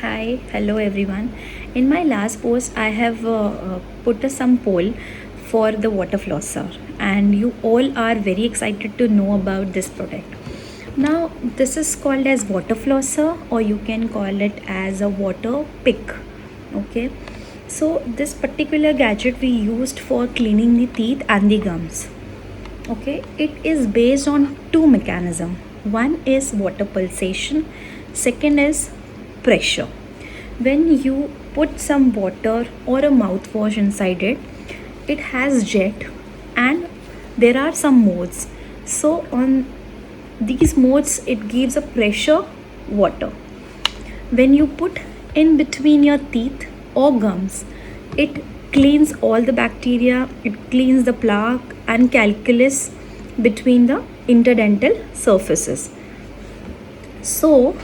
Hi, hello everyone. In my last post, I have put some poll for the water flosser, and you all are very excited to know about this product. Now, this is called as water flosser, or you can call it as a water pick. Okay, so this particular gadget we used for cleaning the teeth and the gums. Okay, it is based on two mechanism. One is water pulsation, second is pressure. When you put some water or a mouthwash inside it, it has jet and there are some modes. So on these modes it gives a pressure water. When you put in between your teeth or gums, it cleans all the bacteria, it cleans the plaque and calculus between the interdental surfaces. So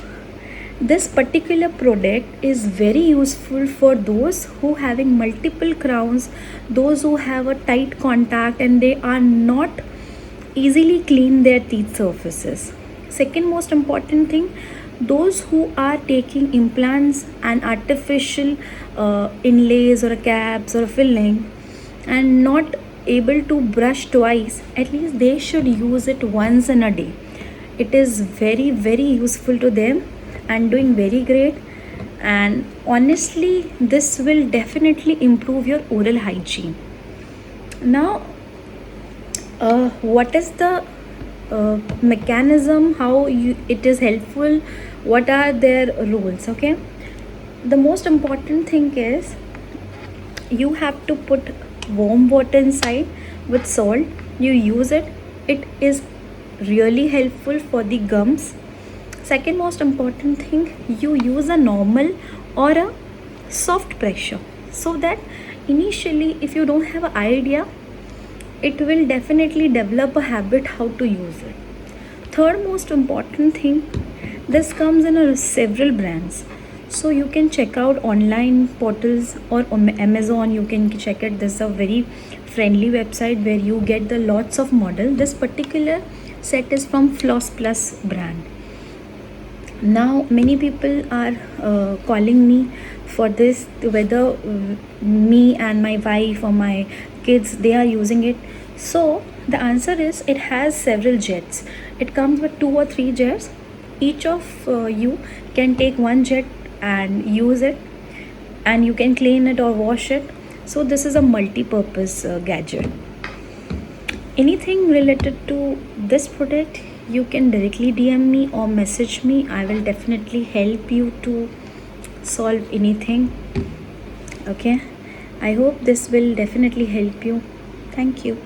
this particular product is very useful for those who having multiple crowns, those who have a tight contact and they are not easily clean their teeth surfaces. Second most important thing, those who are taking implants and artificial inlays or caps or filling and not able to brush twice, at least they should use it once in a day. It is very useful to them and doing very great, and honestly this will definitely improve your oral hygiene. Now what is the mechanism, how it is helpful, what are their rules? Okay, the most important thing is you have to put warm water inside with salt. You use it, it is really helpful for the gums. Second most important thing, you use a normal or a soft pressure, so that initially if you don't have an idea, it will definitely develop a habit how to use it. Third most important thing, this comes in several brands, so you can check out online portals or on Amazon. You can check it. This is a very friendly website where you get the lots of model. This particular set is from Floss Plus brand. Now many people are calling me for this, whether me and my wife or my kids they are using it. So the answer is it has several jets. It comes with 2 or 3 jets. Each of you can take one jet and use it, and you can clean it or wash it. So this is a multi-purpose gadget. Anything related to this product, you can directly DM me or message me. I will definitely help you to solve anything. Okay, I hope this will definitely help you. Thank you.